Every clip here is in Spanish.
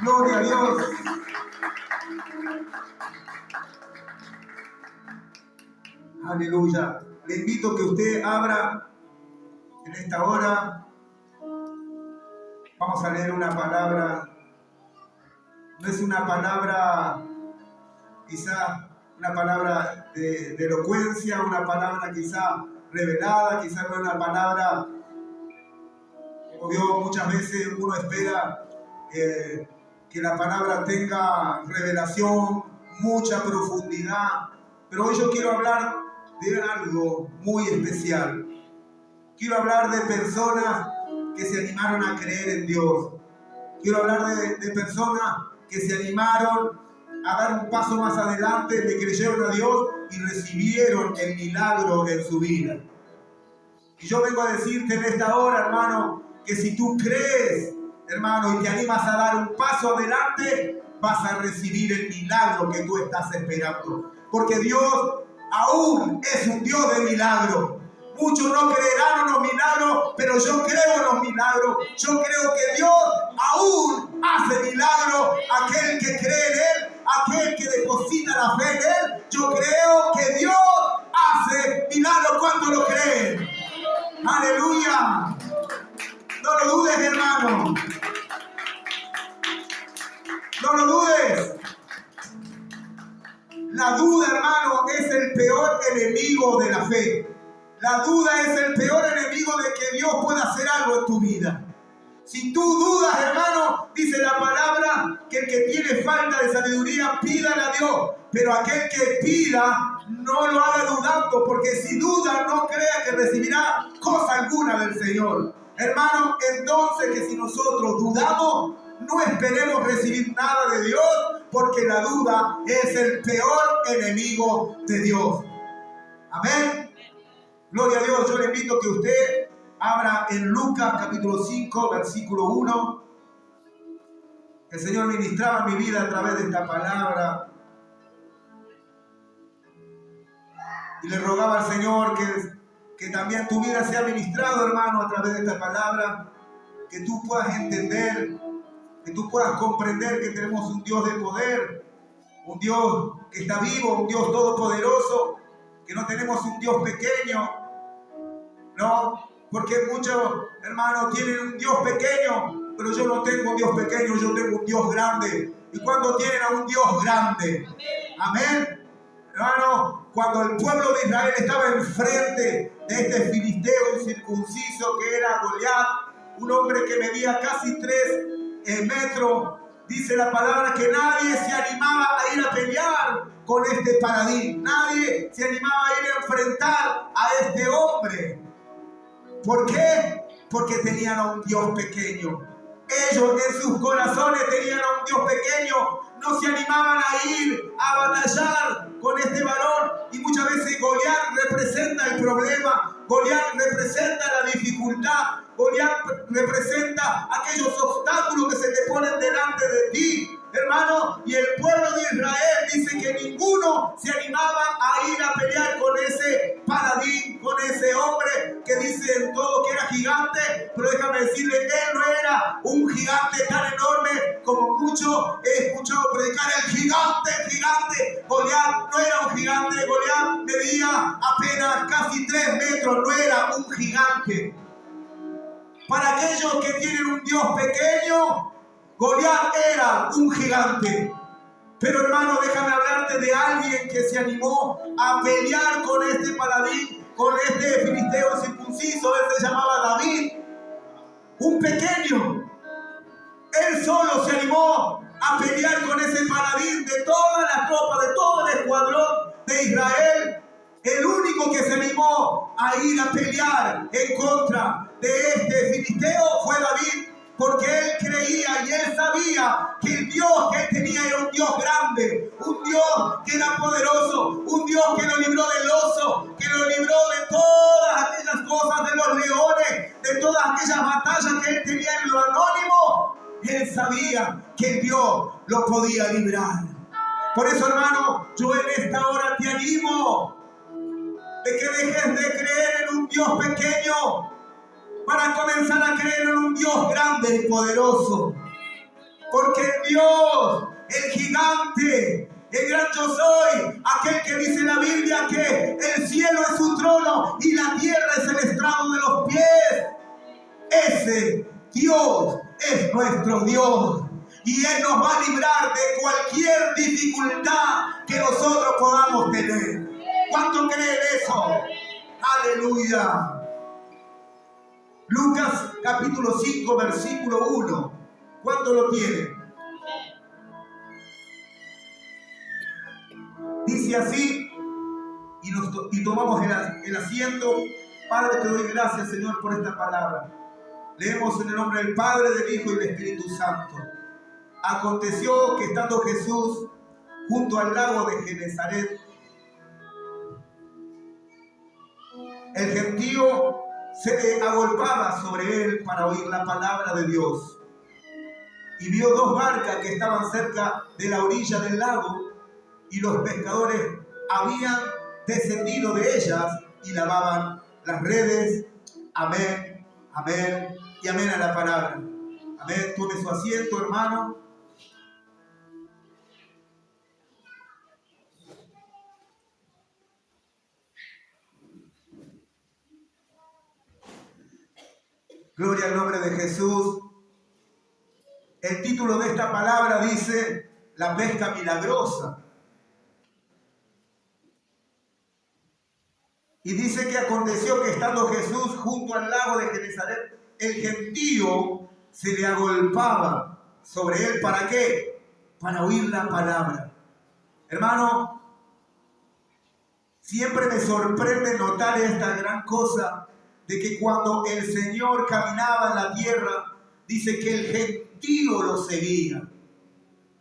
Gloria a Dios. Aleluya. Le invito a que usted abra en esta hora. Vamos a leer una palabra. No es una palabra, quizá una palabra de elocuencia, una palabra quizá revelada, quizá no es una palabra, como Dios muchas veces uno espera que la palabra tenga revelación, mucha profundidad. Pero hoy yo quiero hablar de algo muy especial. Quiero hablar de personas que se animaron a creer en Dios. Quiero hablar de personas que se animaron a dar un paso más adelante, le creyeron a Dios y recibieron el milagro en su vida. Y yo vengo a decirte en esta hora, hermano, que si tú crees, hermano, y te animas a dar un paso adelante, vas a recibir el milagro que tú estás esperando. Porque Dios aún es un Dios de milagros. Muchos no creerán en los milagros, pero yo creo en los milagros. Yo creo que Dios aún hace milagros. Aquel que cree en Él, aquel que deposita la fe en Él, yo creo que Dios hace milagros cuando lo creen. Aleluya. No lo dudes, hermano. No lo dudes. La duda, hermano, es el peor enemigo de la fe. La duda es el peor enemigo de que Dios pueda hacer algo en tu vida. Si tú dudas, hermano, dice la palabra que el que tiene falta de sabiduría, pídale a Dios. Pero aquel que pida, no lo haga dudando, porque si duda, no crea que recibirá cosa alguna del Señor. Hermano, entonces que si nosotros dudamos, no esperemos recibir nada de Dios, porque la duda es el peor enemigo de Dios. Amén. Gloria a Dios. Yo le invito a que usted abra en Lucas capítulo 5, versículo 1. El Señor ministraba mi vida a través de esta palabra. Y le rogaba al Señor que también tu vida sea ministrado, hermano, a través de esta palabra. Que tú puedas entender, que tú puedas comprender que tenemos un Dios de poder, un Dios que está vivo, un Dios todopoderoso, que no tenemos un Dios pequeño. No, porque muchos hermanos tienen un Dios pequeño, pero yo no tengo un Dios pequeño, yo tengo un Dios grande. ¿Y cuando tienen a un Dios grande? Amén. Hermano, cuando el pueblo de Israel estaba enfrente de este filisteo incircunciso que era Goliat, un hombre que medía casi 3 metros, dice la palabra que nadie se animaba a ir a pelear con este paladín. Nadie se animaba a ir a enfrentar a este hombre. ¿Por qué? Porque tenían a un Dios pequeño. Ellos en sus corazones tenían a un Dios pequeño. No se animaban a ir a batallar con este varón. Y muchas veces Goliat representa el problema. Goliat representa la dificultad. Goliat representa aquellos obstáculos que se te ponen delante de ti, hermano. Y el pueblo de Israel dice que ninguno se animaba a ir a pelear con ese paladín, con ese hombre que dice en todo que era gigante. Pero déjame decirle, él no era un gigante tan enorme como muchos he escuchado predicar. El gigante. Goliat no era un gigante. Goliat medía apenas casi 3 metros. No era un gigante. Para aquellos que tienen un Dios pequeño, Goliat era un gigante. Pero hermano, déjame hablarte de alguien que se animó a pelear con este paladín, con este filisteo circunciso. Él se llamaba David, un pequeño. Él solo se animó a pelear con ese paladín de toda la tropa, de todo el escuadrón de Israel. El único que se animó a ir a pelear en contra de este filisteo fue David, porque él creía y él sabía que el Dios que él tenía era un Dios grande, un Dios que era poderoso, un Dios que lo libró del oso, que lo libró de todas aquellas cosas, de los leones, de todas aquellas batallas que él tenía en lo anónimo. Él sabía que Dios lo podía librar. Por eso, hermano, yo en esta hora te animo de que dejes de creer en un Dios pequeño para comenzar a creer en un Dios grande y poderoso. Porque Dios, el gigante, el gran yo soy, aquel que dice en la Biblia que el cielo es su trono y la tierra es el estrado de los pies, ese Dios es nuestro Dios. Y Él nos va a librar de cualquier dificultad que nosotros podamos tener. ¿Cuánto creen eso? Aleluya. Lucas capítulo 5, versículo 1. ¿Cuánto lo tienen? Dice así, y tomamos el asiento. Padre, te doy gracias, Señor, por esta palabra. Leemos en el nombre del Padre, del Hijo y del Espíritu Santo. Aconteció que estando Jesús junto al lago de Genesaret, el gentío se agolpaba sobre él para oír la palabra de Dios. Y vio dos barcas que estaban cerca de la orilla del lago, y los pescadores habían descendido de ellas y lavaban las redes. Amén, amén y amén a la palabra. Amén. Tome su asiento, hermano. Gloria al nombre de Jesús. El título de esta palabra dice: la pesca milagrosa. Y dice que aconteció que estando Jesús junto al lago de Genesaret, el gentío se le agolpaba sobre él. ¿Para qué? Para oír la palabra. Hermano, siempre me sorprende notar esta gran cosa de que cuando el Señor caminaba en la tierra, dice que el gentío lo seguía.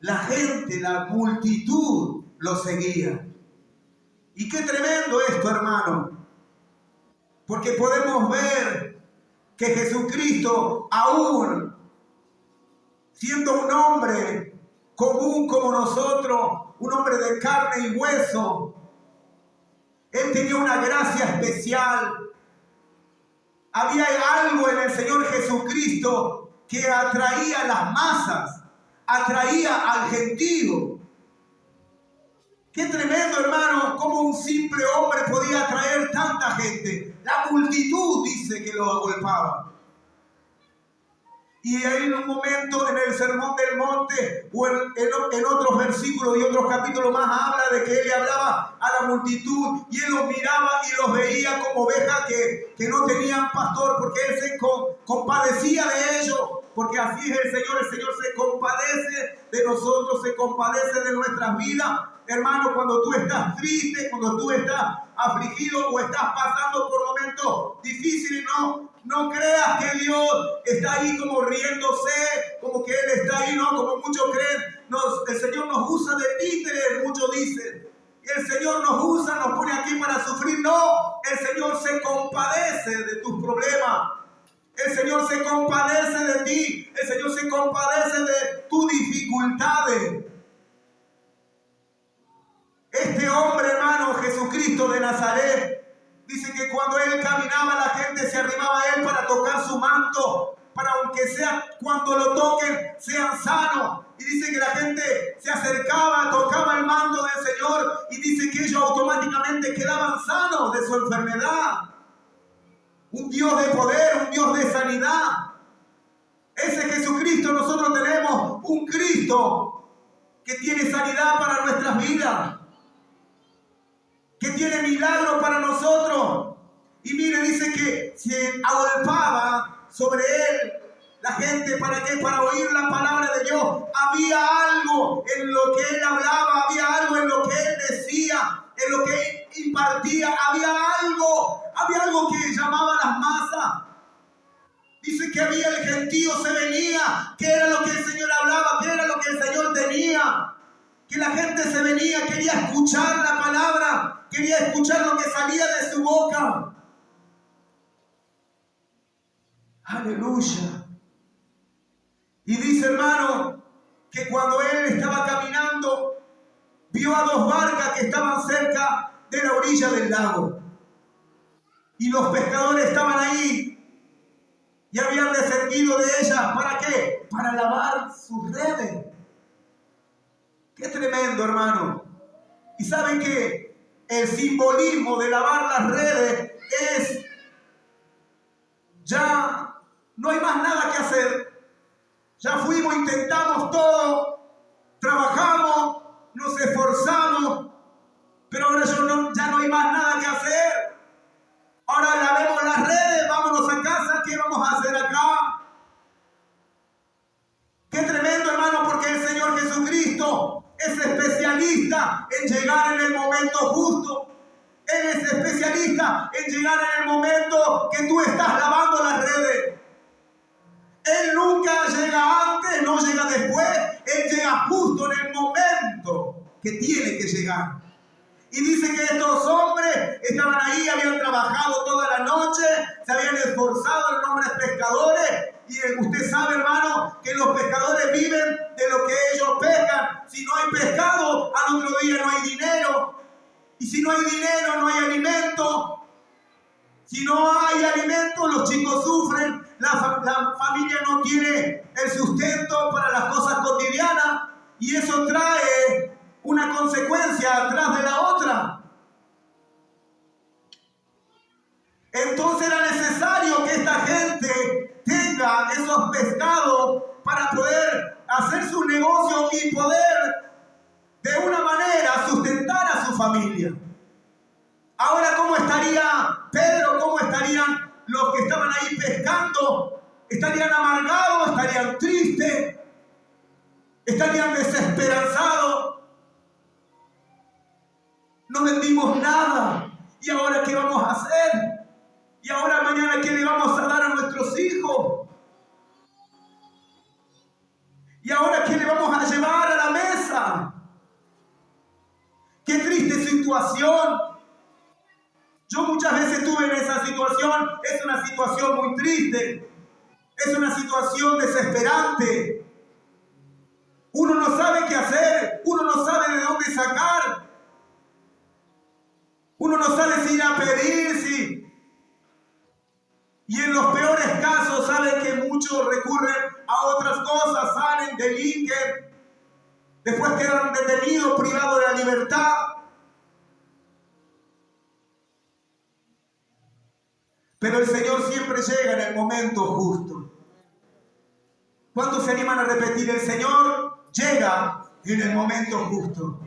La gente, la multitud lo seguía. Y qué tremendo esto, hermano. Porque podemos ver que Jesucristo, aún siendo un hombre común como nosotros, un hombre de carne y hueso, Él tenía una gracia especial. Había algo en el Señor Jesucristo que atraía a las masas, atraía al gentío. Qué tremendo, hermano, cómo un simple hombre podía atraer tanta gente. La multitud dice que lo agolpaba. Y ahí en un momento en el Sermón del Monte o en otros versículos y otros capítulos más habla de que Él le hablaba a la multitud y Él los miraba y los veía como ovejas que no tenían pastor, porque Él se compadecía de ellos, porque así es el Señor se compadece de nosotros, se compadece de nuestras vidas. Hermano, cuando tú estás triste, cuando tú estás afligido o estás pasando por momentos difíciles, no creas que Dios está ahí como riéndose, como que Él está ahí, ¿no? Como muchos creen. El Señor nos usa de títeres, muchos dicen. Y el Señor nos usa, nos pone aquí para sufrir. No, el Señor se compadece de tus problemas. El Señor se compadece de ti. El Señor se compadece de tus dificultades. Este hombre, hermano, Jesucristo de Nazaret, dice que cuando Él caminaba, la gente se arrimaba a Él para tocar su manto, para aunque sea cuando lo toquen, sean sanos. Y dice que la gente se acercaba, tocaba el manto del Señor y dice que ellos automáticamente quedaban sanos de su enfermedad. Un Dios de poder, un Dios de sanidad. Ese Jesucristo, nosotros tenemos un Cristo que tiene sanidad para nuestras vidas, que tiene milagros para nosotros. Y mire, dice que se agolpaba sobre él la gente. ¿Para qué? Para oír la palabra de Dios. Había algo en lo que él hablaba, había algo en lo que él decía, en lo que él impartía, había algo que llamaba a las masas. Dice que había el gentío, se venía, que era lo que el Señor hablaba, que era lo que el Señor tenía. Que la gente se venía, quería escuchar la palabra, quería escuchar lo que salía de su boca. Aleluya. Y dice, hermano, que cuando él estaba caminando, vio a dos barcas que estaban cerca de la orilla del lago. Y los pescadores estaban ahí y habían descendido de ellas. ¿Para qué? Para lavar sus redes. Qué tremendo, hermano. Y saben que el simbolismo de lavar las redes es, ya no hay más nada que hacer. Ya fuimos, intentamos todo, trabajamos, nos esforzamos, pero ahora ya no hay más nada que hacer. Ahora lavemos las redes, vámonos a casa, ¿qué vamos a hacer acá? Qué tremendo, hermano, porque el Señor Jesucristo es especialista en llegar en el momento justo. Él es especialista en llegar en el momento que tú estás lavando las redes. Él nunca llega antes, no llega después. Él llega justo en el momento que tiene que llegar. Y dice que estos hombres estaban ahí, habían trabajado toda la noche, se habían esforzado, los hombres pescadores. Y usted sabe, hermano, que los pescadores viven de lo que ellos pescan. Si no hay pescado, al otro día no hay dinero. Y si no hay dinero, no hay alimento. Si no hay alimento, los chicos sufren. La familia no tiene el sustento para las cosas cotidianas. Y eso trae una consecuencia atrás de la otra. Entonces era necesario que esta gente tenga esos pescados para poder hacer su negocio y poder de una manera sustentar a su familia. Ahora, ¿cómo estaría Pedro? ¿Cómo estarían los que estaban ahí pescando? ¿Estarían amargados? ¿Estarían tristes? ¿Estarían desesperanzados? No vendimos nada. ¿Y ahora qué vamos a hacer? ¿Y ahora mañana qué le vamos a dar a nuestros hijos? ¿Y ahora qué le vamos a llevar a la mesa? ¡Qué triste situación! Yo muchas veces estuve en esa situación. Es una situación muy triste. Es una situación desesperante. Uno no sabe qué hacer. Uno no sabe de dónde sacar. Uno no sabe si ir a pedir, si... Y en los peores casos, saben que muchos recurren a otras cosas, salen, delinquen, después quedan detenidos, privados de la libertad. Pero el Señor siempre llega en el momento justo. ¿Cuántos se animan a repetir? El Señor llega en el momento justo.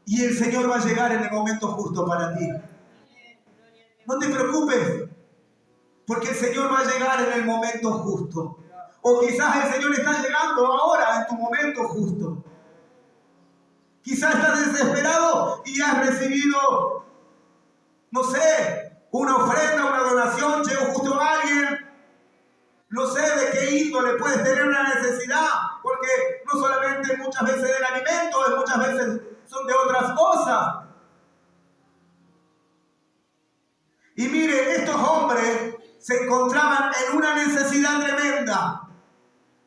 Y el Señor va a llegar en el momento justo para ti. No te preocupes, porque el Señor va a llegar en el momento justo. O quizás el Señor está llegando ahora en tu momento justo. Quizás estás desesperado y has recibido, no sé, una ofrenda, una donación, llegó justo a alguien. No sé de qué índole puedes tener una necesidad, porque no solamente muchas veces del alimento, muchas veces son de otras cosas. Y mire, estos hombres se encontraban en una necesidad tremenda.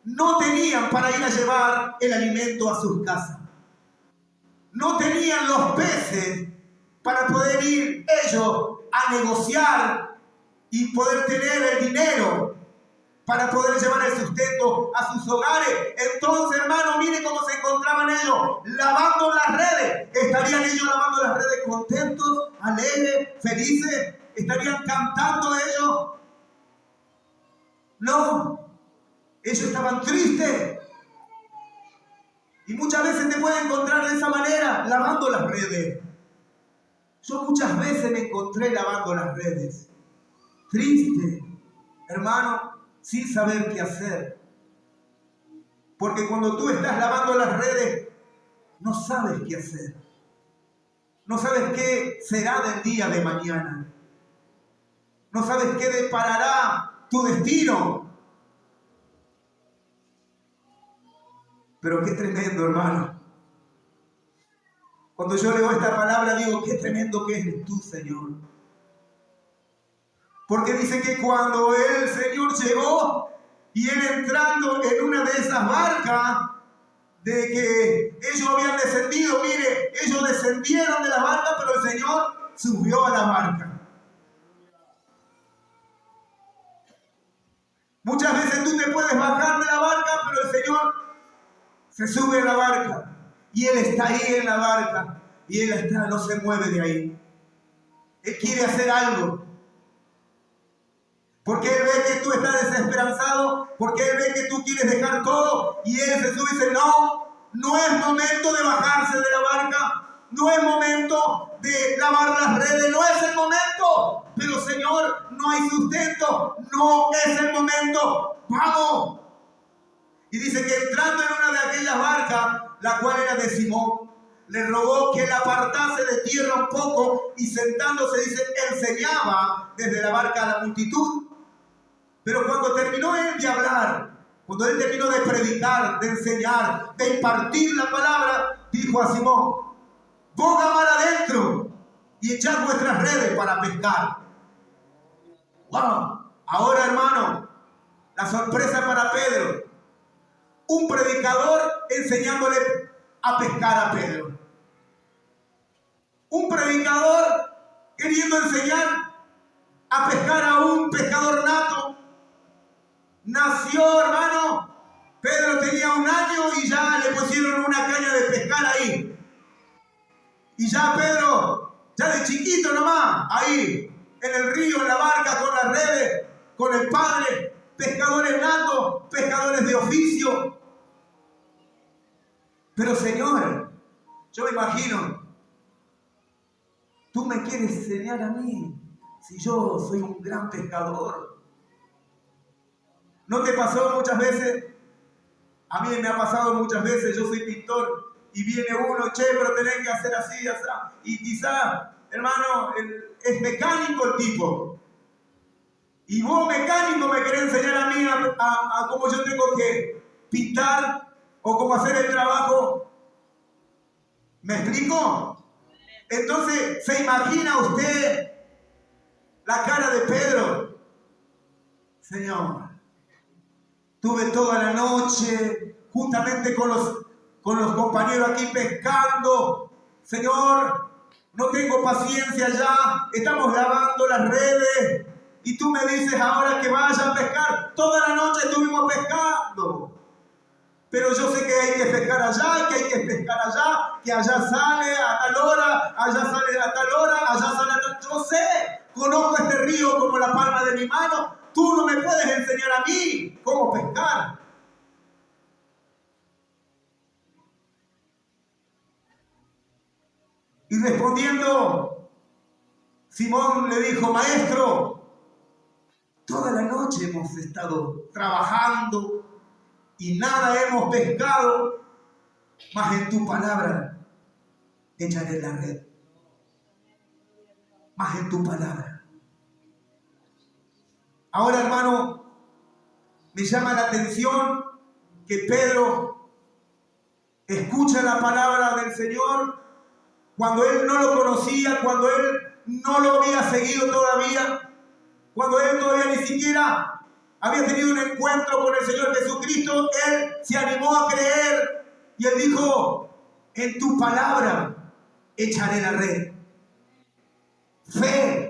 No tenían para ir a llevar el alimento a sus casas. No tenían los peces para poder ir ellos a negociar y poder tener el dinero para poder llevar el sustento a sus hogares. Entonces, hermano, mire cómo se encontraban ellos lavando las redes. ¿Estarían ellos lavando las redes contentos, alegres, felices? ¿Estarían cantando ellos? No, ellos estaban tristes. Y muchas veces te puedes encontrar de esa manera, lavando las redes. Yo muchas veces me encontré lavando las redes, triste, hermano, sin saber qué hacer. Porque cuando tú estás lavando las redes, no sabes qué hacer. No sabes qué será del día de mañana. No sabes qué deparará tu destino. Pero qué tremendo, hermano. Cuando yo leo esta palabra, digo, qué tremendo que eres tú, Señor. Porque dice que cuando el Señor llegó y él entrando en una de esas barcas, de que ellos habían descendido, mire, ellos descendieron de la barca, pero el Señor subió a la barca. Muchas veces tú te puedes bajar de la barca, pero el Señor se sube a la barca. Y él está ahí en la barca. Y él está, no se mueve de ahí. Él quiere hacer algo. Porque él ve que tú estás desesperanzado. Porque él ve que tú quieres dejar todo. Y él se sube y dice, no, no es momento de bajarse de la barca. No es momento de lavar las redes. No es el momento. Pero Señor, no hay sustento. No es el momento. Vamos. Y dice que entrando en una de aquellas barcas, la cual era de Simón, le rogó que la apartase de tierra un poco y sentándose, dice, enseñaba desde la barca a la multitud. Pero cuando terminó él de hablar, cuando él terminó de predicar, de enseñar, de impartir la palabra, dijo a Simón, boga mar adentro y echad vuestras redes para pescar. ¡Wow! Ahora, hermano, la sorpresa para Pedro. Un predicador enseñándole a pescar a Pedro. Un predicador queriendo enseñar a pescar a un pescador nato. Nació, hermano, Pedro tenía 1 año y ya le pusieron una caña de pescar ahí. Y ya Pedro, ya de chiquito nomás, ahí, en el río, en la barca, con las redes, con el padre, pescadores natos, pescadores de oficio. Pero Señor, yo me imagino, tú me quieres enseñar a mí, si yo soy un gran pescador. ¿No te pasó muchas veces? A mí me ha pasado muchas veces, yo soy pintor, y viene uno, che, pero tenés que hacer así, así. Y quizá, hermano, es mecánico el tipo. Y vos, mecánico, me querés enseñar a mí a cómo yo tengo que pintar o cómo hacer el trabajo. ¿Me explico? Entonces, ¿se imagina usted la cara de Pedro? Señor, tuve toda la noche juntamente con los compañeros aquí pescando. Señor, no tengo paciencia ya. Estamos lavando las redes. Y tú me dices ahora que vaya a pescar. Toda la noche estuvimos pescando. Pero yo sé que hay que pescar allá, que hay que pescar allá, que allá sale a tal hora, allá sale a tal hora, allá sale a tal... Yo sé, conozco este río como la palma de mi mano. Tú no me puedes enseñar a mí cómo pescar. Y respondiendo, Simón le dijo, maestro, toda la noche hemos estado trabajando y nada hemos pescado, mas en tu palabra echaré la red. Mas en tu palabra. Ahora, hermano, me llama la atención que Pedro escucha la palabra del Señor cuando él no lo conocía, cuando él no lo había seguido todavía, cuando él todavía ni siquiera había tenido un encuentro con el Señor Jesucristo. Él se animó a creer y él dijo, en tu palabra echaré la red. Fe.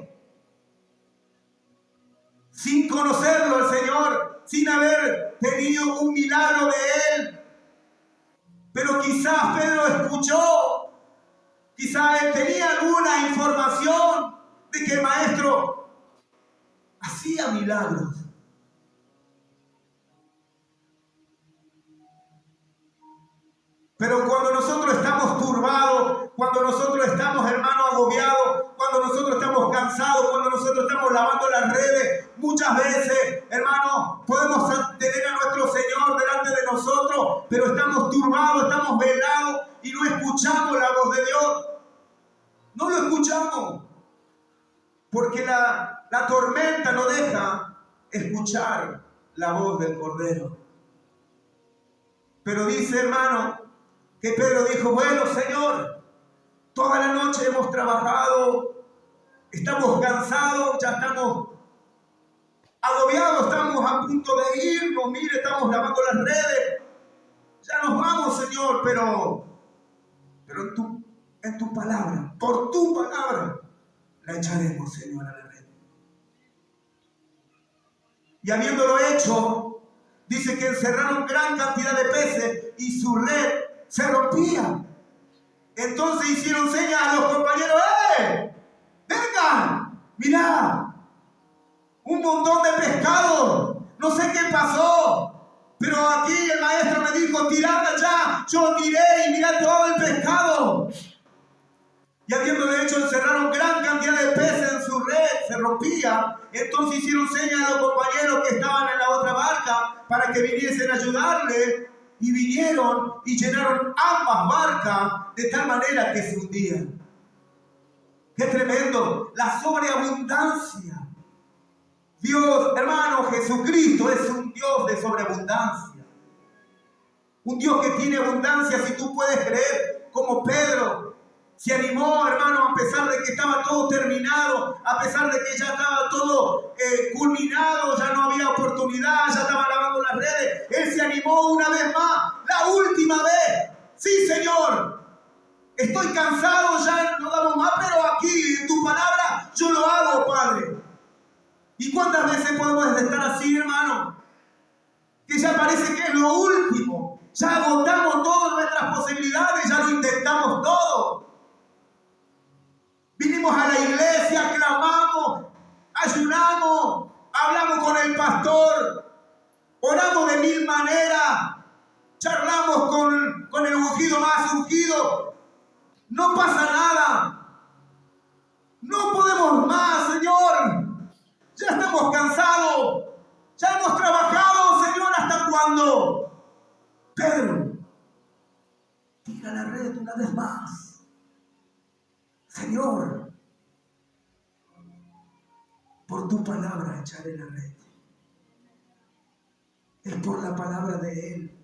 Sin conocerlo al Señor, sin haber tenido un milagro de Él. Pero quizás Pedro escuchó, quizás él tenía alguna información de que el maestro hacía milagros. Pero cuando nosotros estamos turbados, cuando nosotros estamos, hermano, agobiados, cuando nosotros estamos cansados, cuando nosotros estamos lavando las redes, muchas veces, hermano, podemos tener a nuestro Señor delante de nosotros, pero estamos turbados, estamos velados y no escuchamos la voz de Dios. No lo escuchamos, porque la tormenta no deja escuchar la voz del Cordero. Pero dice, hermano, que Pedro dijo, bueno, Señor, toda la noche hemos trabajado, estamos cansados, ya estamos agobiados, estamos a punto de irnos, mire, estamos lavando las redes, ya nos vamos, Señor, pero en tu palabra, por tu palabra, la echaremos, Señor, a la red. Y habiéndolo hecho, dice que encerraron gran cantidad de peces y su red se rompía. Entonces hicieron señas a los compañeros, vengan, mirá, un montón de pescado, no sé qué pasó, pero aquí el maestro me dijo, tirad allá, yo tiré y mirá todo el pescado. Y habiéndole hecho encerraron gran cantidad de peces en su red, se rompía. Entonces hicieron señas a los compañeros que estaban en la otra barca para que viniesen a ayudarle. Y vinieron y llenaron ambas barcas de tal manera que se hundían. ¡Qué tremendo! La sobreabundancia. Dios, hermano, Jesucristo es un Dios de sobreabundancia. Un Dios que tiene abundancia, si tú puedes creer, como Pedro. Se animó, hermano, a pesar de que estaba todo terminado, a pesar de que ya estaba todo culminado, ya no había oportunidad, ya estaba lavando las redes. Él se animó una vez más, la última vez. Sí, Señor, estoy cansado, ya no damos más, pero aquí en tu palabra yo lo hago, Padre. ¿Y cuántas veces podemos estar así, hermano? Que ya parece que es lo último. Ya agotamos todas nuestras posibilidades, ya lo intentamos todo. Vinimos a la iglesia, clamamos, ayunamos, hablamos con el pastor, oramos de mil maneras, charlamos con el ungido más ungido. No pasa nada. No podemos más, Señor. Ya estamos cansados. Ya hemos trabajado, Señor, ¿hasta cuándo? Pedro, tira la red una vez más. Señor, por tu palabra echaré la red. Es por la palabra de Él.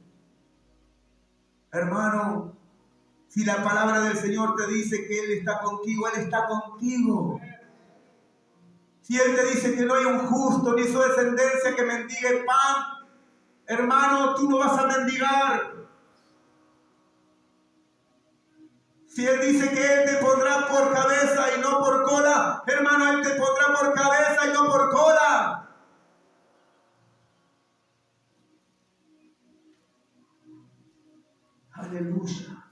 Hermano, si la palabra del Señor te dice que Él está contigo, Él está contigo. Si Él te dice que no hay un justo ni su descendencia que mendigue pan, hermano, tú no vas a mendigar. Si Él dice que Él te pondrá por cabeza y no por cola, hermano, Él te pondrá por cabeza y no por cola. Aleluya.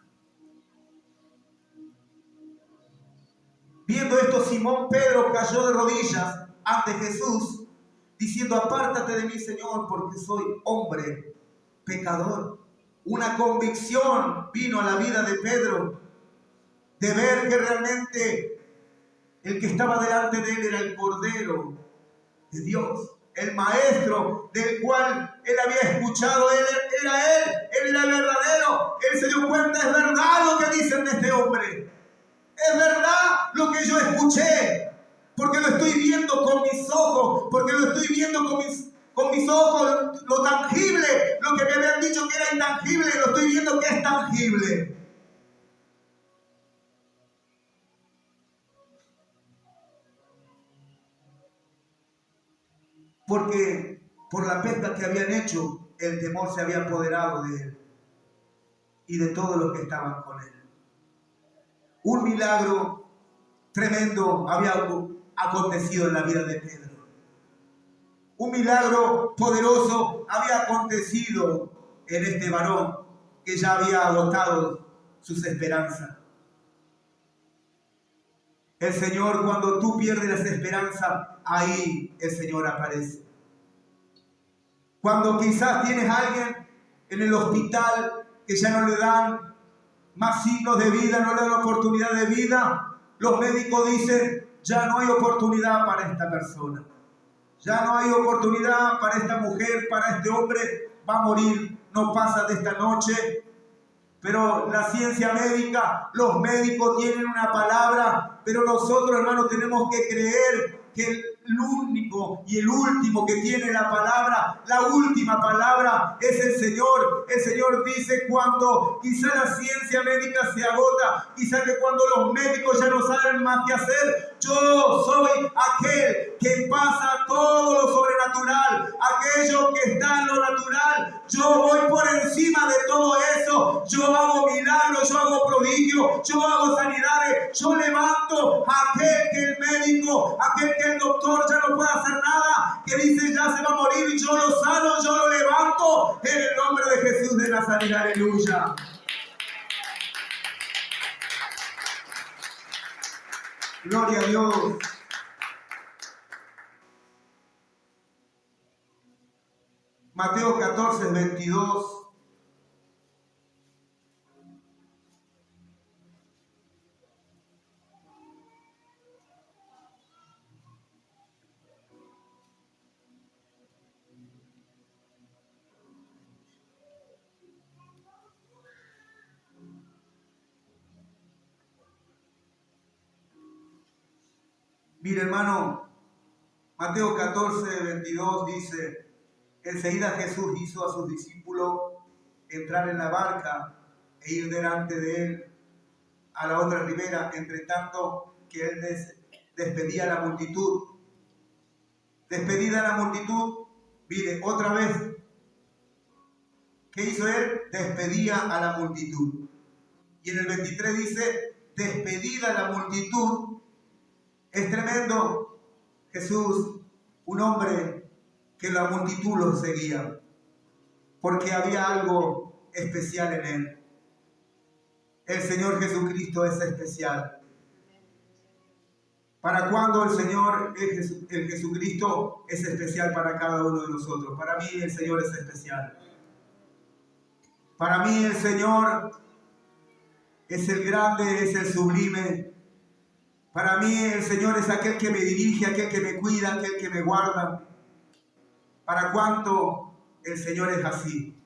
Viendo esto, Simón Pedro cayó de rodillas ante Jesús, diciendo, apártate de mí, Señor, porque soy hombre pecador. Una convicción vino a la vida de Pedro, de ver que realmente el que estaba delante de él era el Cordero de Dios, el Maestro del cual él había escuchado. Él era el verdadero. Él se dio cuenta, es verdad lo que dicen de este hombre, es verdad lo que yo escuché, porque lo estoy viendo con mis ojos, porque lo estoy viendo con mis ojos, lo tangible, lo que me habían dicho que era intangible, lo estoy viendo que es tangible. Porque por la pesca que habían hecho, el temor se había apoderado de él y de todos los que estaban con él. Un milagro tremendo había acontecido en la vida de Pedro. Un milagro poderoso había acontecido en este varón que ya había agotado sus esperanzas. El Señor, cuando tú pierdes las esperanzas, ahí el Señor aparece. Cuando quizás tienes a alguien en el hospital que ya no le dan más signos de vida, no le dan oportunidad de vida, los médicos dicen, ya no hay oportunidad para esta persona. Ya no hay oportunidad para esta mujer, para este hombre, va a morir, no pasa de esta noche. Pero la ciencia médica, los médicos tienen una palabra, pero nosotros, hermanos, tenemos que creer que el único y el último que tiene la palabra, la última palabra, es el Señor. El Señor dice, cuando quizá la ciencia médica se agota, quizá que cuando los médicos ya no saben más qué hacer, yo soy aquel que pasa todo lo sobrenatural, aquello que está en lo natural. Yo voy por encima de todo eso. Yo hago milagros, yo hago prodigios, yo hago sanidades, yo levanto a aquel que el médico, aquel que el doctor ya no puede hacer nada, que dice ya se va a morir, y yo lo sano, yo lo levanto en el nombre de Jesús de Nazaret. Aleluya. Gloria a Dios. Mateo 14, 22. Mire, hermano, Mateo 14, 22 dice: enseguida Jesús hizo a sus discípulos entrar en la barca e ir delante de él a la otra ribera, entre tanto que él despedía a la multitud. Despedida la multitud, mire, otra vez, ¿qué hizo él? Despedía a la multitud. Y en el 23 dice: despedida la multitud. Es tremendo. Jesús, un hombre que la multitud lo seguía, porque había algo especial en él. El Señor Jesucristo es especial. ¿Para cuándo el Señor, el Jesucristo, es especial para cada uno de nosotros? Para mí el Señor es especial. Para mí el Señor es el grande, es el sublime. Para mí el Señor es aquel que me dirige, aquel que me cuida, aquel que me guarda. ¿Para cuánto el Señor es así?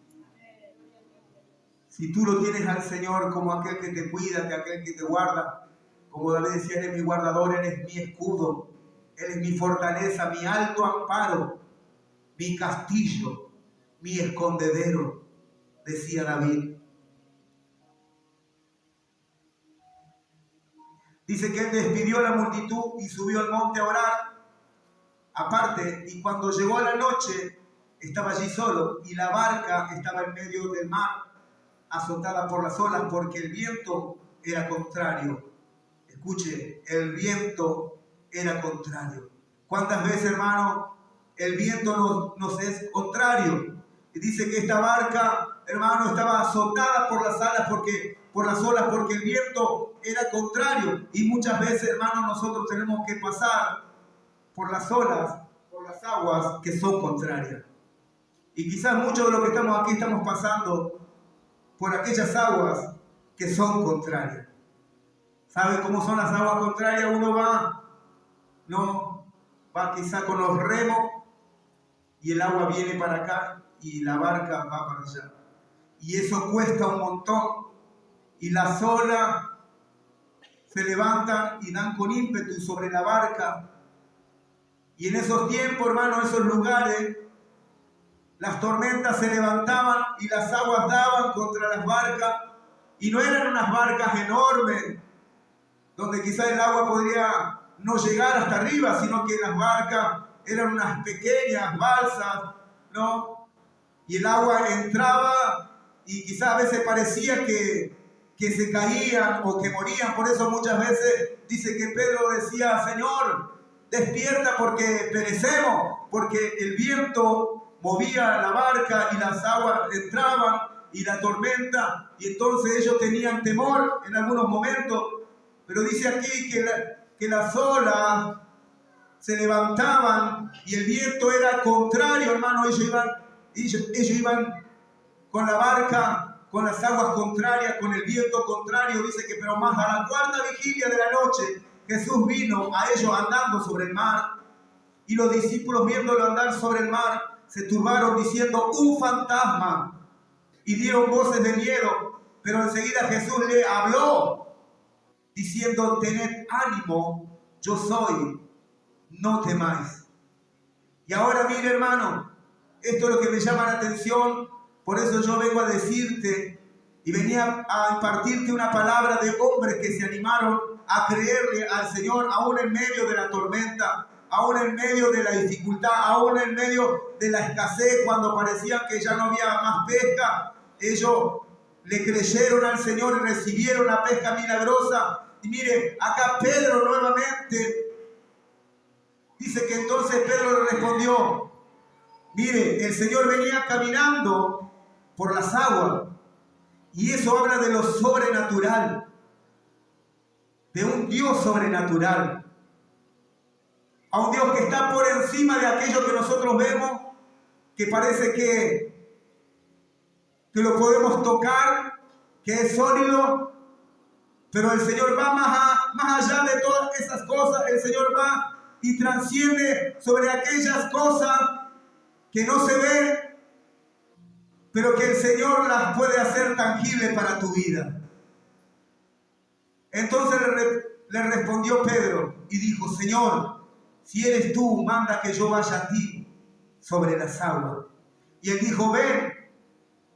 Si tú lo tienes al Señor como aquel que te cuida, aquel que te guarda, como David decía: Él es mi guardador, Él es mi escudo, Él es mi fortaleza, mi alto amparo, mi castillo, mi escondedero, decía David. Dice que él despidió a la multitud y subió al monte a orar aparte, y cuando llegó a la noche estaba allí solo, y la barca estaba en medio del mar, azotada por las olas, porque el viento era contrario. Escuche, el viento era contrario. ¿Cuántas veces, hermano, el viento nos es contrario? Y dice que esta barca, hermano, estaba azotada por las olas porque el viento era contrario. Y muchas veces, hermano, nosotros tenemos que pasar por las olas, por las aguas que son contrarias. Y quizás muchos de los que estamos aquí estamos pasando por aquellas aguas que son contrarias. ¿Sabe cómo son las aguas contrarias? Uno va quizá con los remos y el agua viene para acá y la barca va para allá. Y eso cuesta un montón. Y las olas se levantan y dan con ímpetu sobre la barca. Y en esos tiempos, hermano, en esos lugares, las tormentas se levantaban y las aguas daban contra las barcas. Y no eran unas barcas enormes, donde quizás el agua podría no llegar hasta arriba, sino que las barcas eran unas pequeñas balsas, ¿no? Y el agua entraba y quizás a veces parecía que se caían o que morían. Por eso muchas veces dice que Pedro decía: Señor, despierta porque perecemos, porque el viento movía la barca y las aguas entraban y la tormenta, y entonces ellos tenían temor en algunos momentos. Pero dice aquí que las olas se levantaban y el viento era contrario, hermano. Ellos iban con la barca, con las aguas contrarias, con el viento contrario. Dice que pero más a la cuarta vigilia de la noche, Jesús vino a ellos andando sobre el mar. Y los discípulos, viéndolo andar sobre el mar, se turbaron diciendo: un fantasma. Y dieron voces de miedo. Pero enseguida Jesús le habló diciendo: tened ánimo, yo soy, no temáis. Y ahora mire, hermano, esto es lo que me llama la atención. Por eso yo vengo a decirte y venía a impartirte una palabra de hombres que se animaron a creerle al Señor aún en medio de la tormenta, aún en medio de la dificultad, aún en medio de la escasez, cuando parecía que ya no había más pesca. Ellos le creyeron al Señor y recibieron la pesca milagrosa. Y mire, acá Pedro nuevamente dice que entonces Pedro le respondió: mire, el Señor venía caminando por las aguas, y eso habla de lo sobrenatural. de un Dios sobrenatural, a un Dios que está por encima de aquello que nosotros vemos, que parece que lo podemos tocar, que es sólido, pero el Señor va más allá de todas esas cosas. El Señor va y trasciende sobre aquellas cosas que no se ven, pero que el Señor las puede hacer tangibles para tu vida. Entonces le respondió Pedro y dijo: Señor, si eres tú, manda que yo vaya a ti sobre las aguas. Y él dijo: ven.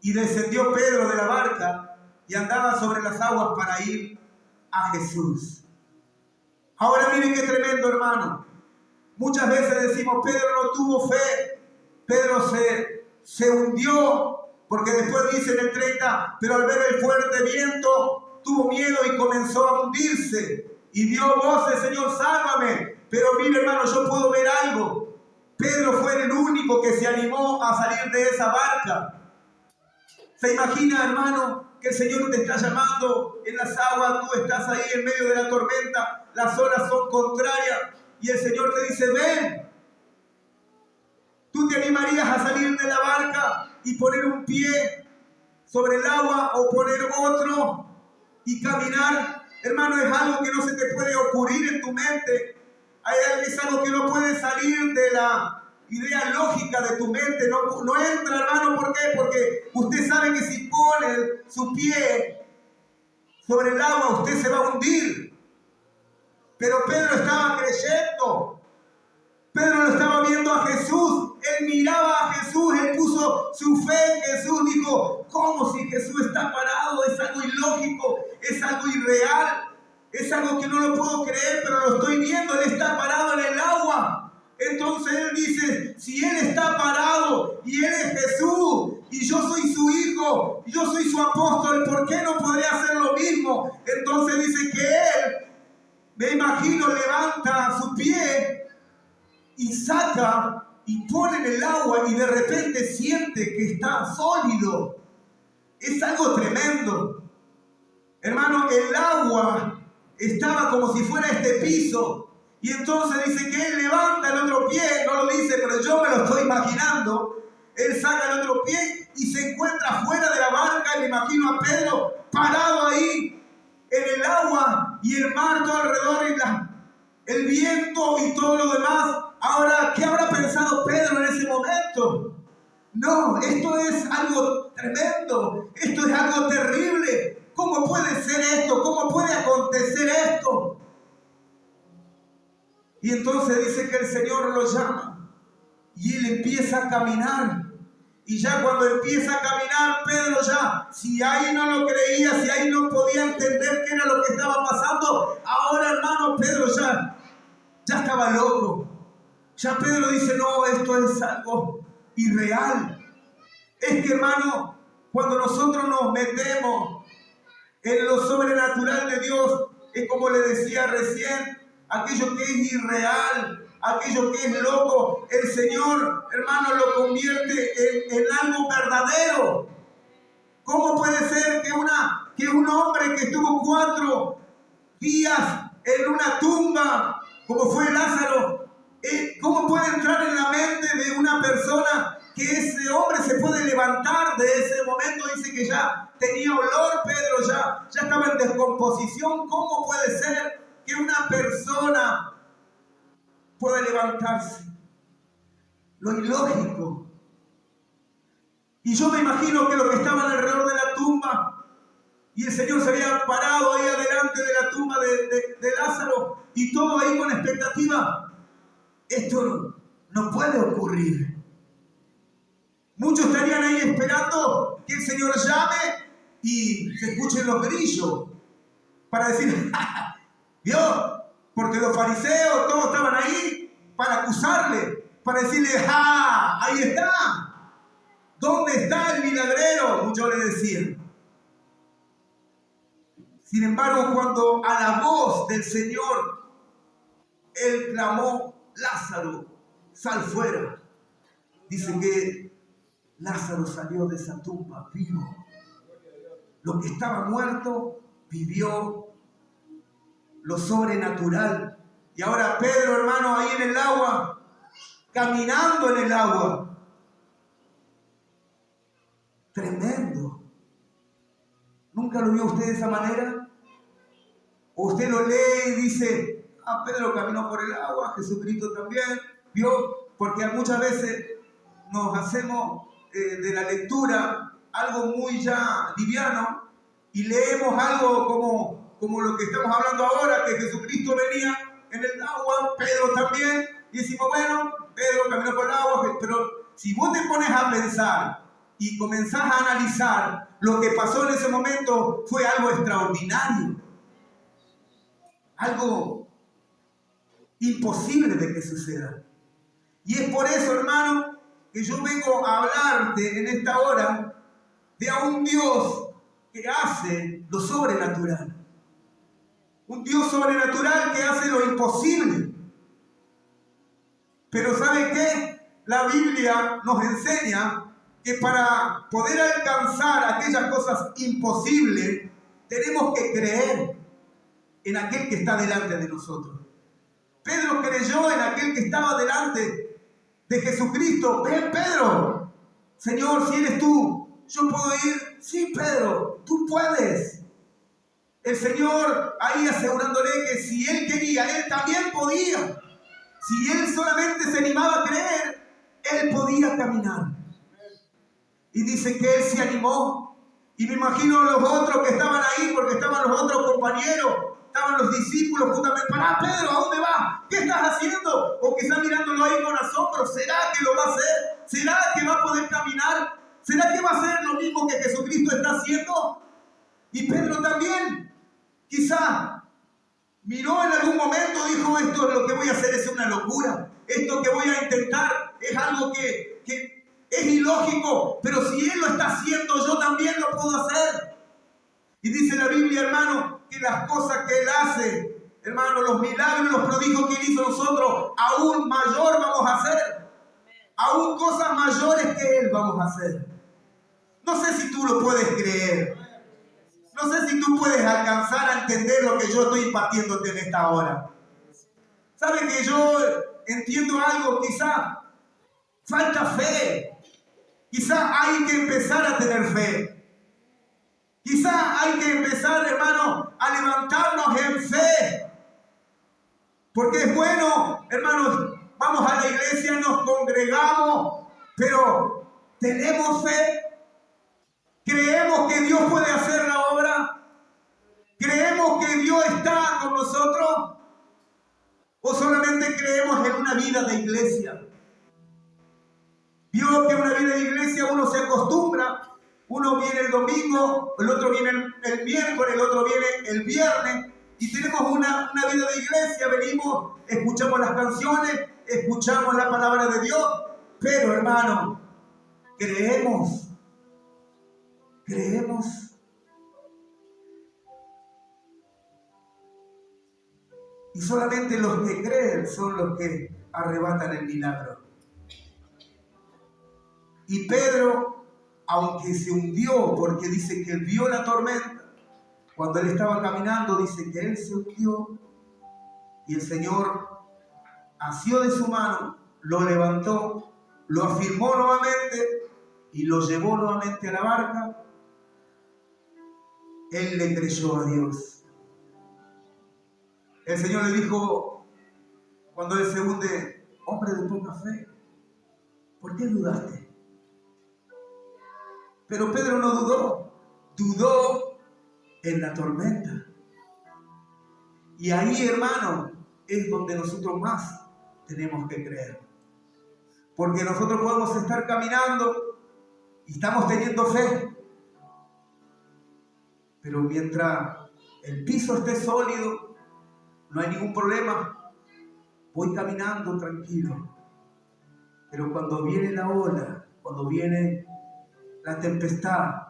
Y descendió Pedro de la barca y andaba sobre las aguas para ir a Jesús. Ahora miren qué tremendo, hermano. Muchas veces decimos: Pedro no tuvo fe, Pedro se hundió, porque después dice en el 30, pero al ver el fuerte viento tuvo miedo y comenzó a hundirse y dio voces: Señor, sálvame. Pero mire, hermano, yo puedo ver algo. Pedro fue el único que se animó a salir de esa barca. ¿Se imagina, hermano, que el Señor te está llamando en las aguas? Tú estás ahí en medio de la tormenta, las olas son contrarias y el Señor te dice: ven. ¿Tú te animarías a salir de la barca y poner un pie sobre el agua o poner otro y caminar? Hermano, es algo que no se te puede ocurrir en tu mente. Es algo que no puede salir de la idea lógica de tu mente. No entra, hermano. ¿Por qué? Porque usted sabe que si pone su pie sobre el agua, usted se va a hundir. Pero Pedro estaba creyendo. Pedro lo estaba viendo a Jesús. Él miraba a Jesús. Él puso su fe en Jesús. Dijo: ¿cómo si Jesús está parado? Es algo ilógico. Es algo irreal. Es algo que no lo puedo creer, pero lo estoy viendo. Él está parado en el agua. Entonces él dice: si Él está parado y Él es Jesús y yo soy su hijo, yo soy su apóstol, ¿por qué no podría hacer lo mismo? Entonces dice que Él, me imagino, levanta su pie y saca y pone en el agua y de repente siente que está sólido. Es algo tremendo. Hermano, el agua estaba como si fuera este piso. Y entonces dice que él levanta el otro pie, no lo dice, pero yo me lo estoy imaginando. Él saca el otro pie y se encuentra fuera de la barca. Y me imagino a Pedro parado ahí en el agua y el mar todo alrededor y el viento y todo lo demás. Ahora, ¿qué habrá pensado Pedro en ese momento? No, esto es algo tremendo, esto es algo terrible. ¿Cómo puede ser esto? ¿Cómo puede acontecer esto? Y entonces dice que el Señor lo llama y él empieza a caminar. Y ya cuando empieza a caminar, Pedro ya, si ahí no lo creía, si ahí no podía entender qué era lo que estaba pasando, ahora, hermano, Pedro ya estaba loco. Ya Pedro dice: no, esto es algo irreal. Es que, hermano, cuando nosotros nos metemos en lo sobrenatural de Dios, es como le decía recién, aquello que es irreal, aquello que es loco, el Señor, hermano, lo convierte en algo verdadero. ¿Cómo puede ser que un hombre que estuvo 4 días en una tumba, como fue Lázaro, cómo puede entrar en la mente de una persona que ese hombre se puede levantar de ese momento? Dice que ya tenía olor, Pedro, ya estaba en descomposición. ¿Cómo puede ser que una persona pueda levantarse? Lo ilógico. Y yo me imagino que los que estaban alrededor de la tumba, y el Señor se había parado ahí adelante de la tumba de Lázaro, y todo ahí con expectativa. Esto no puede ocurrir. Muchos estarían ahí esperando que el Señor llame y se escuchen los grillos para decir: ¿vio? Porque los fariseos todos estaban ahí para acusarle, para decirle: ¡ah! Ahí está. ¿Dónde está el milagrero? Muchos le decían. Sin embargo, cuando a la voz del Señor, Él clamó: Lázaro, sal fuera. Dice que Lázaro salió de esa tumba vivo. Lo que estaba muerto vivió lo sobrenatural. Y ahora Pedro, hermano, ahí en el agua, caminando en el agua. Tremendo. ¿Nunca lo vio usted de esa manera? O usted lo lee y dice, Pedro caminó por el agua, Jesucristo también, ¿vio? Porque muchas veces nos hacemos de la lectura algo muy ya liviano y leemos algo como lo que estamos hablando ahora, que Jesucristo venía en el agua, Pedro también, y decimos, bueno, Pedro caminó por el agua, pero si vos te pones a pensar y comenzás a analizar, lo que pasó en ese momento fue algo extraordinario, algo imposible de que suceda. Y es por eso, hermano, que yo vengo a hablarte en esta hora de a un Dios que hace lo sobrenatural. Un Dios sobrenatural que hace lo imposible. Pero ¿sabe qué? La Biblia nos enseña que para poder alcanzar aquellas cosas imposibles, tenemos que creer en aquel que está delante de nosotros. Pedro creyó en aquel que estaba delante de Jesucristo. Ven, Pedro, Señor, si eres tú, yo puedo ir. Sí, Pedro, tú puedes. El Señor ahí asegurándole que si él quería, él también podía. Si él solamente se animaba a creer, él podía caminar. Y dice que él se animó. Y me imagino los otros que estaban ahí, porque estaban los otros compañeros, estaban los discípulos justamente. Pará, Pedro, ¿a dónde vas? ¿Qué estás haciendo? O quizás mirándolo ahí con asombro. ¿Será que lo va a hacer? ¿Será que va a poder caminar? ¿Será que va a hacer lo mismo que Jesucristo está haciendo? Y Pedro también. Quizás miró en algún momento, dijo, esto es lo que voy a hacer, es una locura. Esto que voy a intentar es algo que es ilógico, pero si Él lo está haciendo, yo también lo puedo hacer. Y dice la Biblia, hermano, que las cosas que Él hace, hermano, los milagros, los prodigios que Él hizo nosotros, aún mayor vamos a hacer. Aún cosas mayores que Él vamos a hacer. No sé si tú lo puedes creer. No sé si tú puedes alcanzar a entender lo que yo estoy impartiéndote en esta hora. ¿Sabe que yo entiendo algo? Quizá falta fe. Quizá hay que empezar a tener fe. Quizá hay que empezar, hermano, a levantarnos en fe. Porque es bueno, hermanos, vamos a la iglesia, nos congregamos, pero ¿tenemos fe? ¿Creemos que Dios puede hacer la obra? ¿Creemos que Dios está con nosotros? ¿O solamente creemos en una vida de iglesia? Vio que una vida de iglesia uno se acostumbra. Uno viene el domingo, el otro viene el miércoles, el otro viene el viernes. Y tenemos una vida de iglesia. Venimos, escuchamos las canciones, escuchamos la palabra de Dios. Pero, hermano, creemos. Y solamente los que creen son los que arrebatan el milagro. Y Pedro, aunque se hundió, porque dice que él vio la tormenta, cuando él estaba caminando, dice que él se hundió y el Señor asió de su mano, lo levantó, lo afirmó nuevamente y lo llevó nuevamente a la barca. Él le creyó a Dios. El Señor le dijo, cuando él se hunde, hombre de poca fe, ¿por qué dudaste? Pero Pedro no dudó en la tormenta. Y ahí, hermano, es donde nosotros más tenemos que creer. Porque nosotros podemos estar caminando y estamos teniendo fe. Pero mientras el piso esté sólido, no hay ningún problema. Voy caminando tranquilo. Pero cuando viene la ola, cuando viene la tempestad,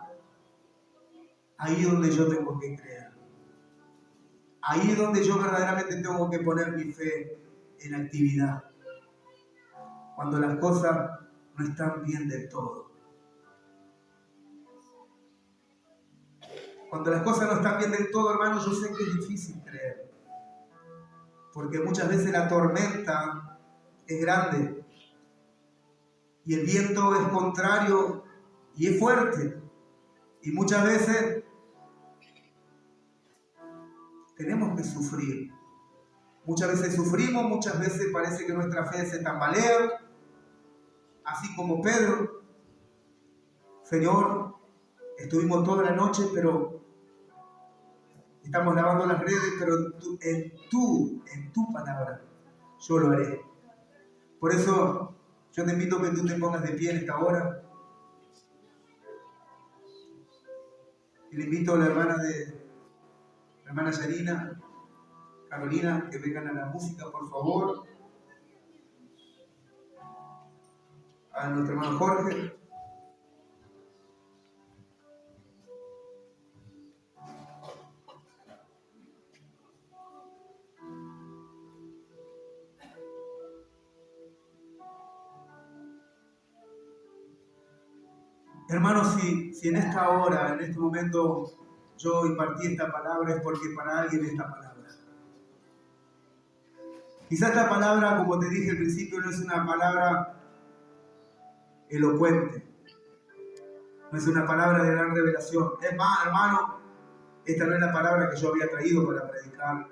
ahí es donde yo tengo que creer. Ahí es donde yo verdaderamente tengo que poner mi fe en actividad. Cuando las cosas no están bien del todo. Cuando las cosas no están bien del todo, hermano, yo sé que es difícil creer. porque muchas veces la tormenta es grande y el viento es contrario y es fuerte. Y muchas veces tenemos que sufrir. Muchas veces sufrimos, muchas veces parece que nuestra fe se tambalea, así como Pedro. Señor, estuvimos toda la noche, pero estamos lavando las redes, pero en tu palabra, yo lo haré. Por eso, yo te invito a que tú te pongas de pie en esta hora. Y le invito a la hermana Yarina, Carolina, que vengan a la música, por favor. A nuestro hermano Jorge. Hermanos, si en esta hora, en este momento, yo impartí esta palabra, es porque para alguien esta palabra. Quizá esta palabra, como te dije al principio, no es una palabra elocuente, no es una palabra de gran revelación. Es más, hermano, esta no es la palabra que yo había traído para predicar.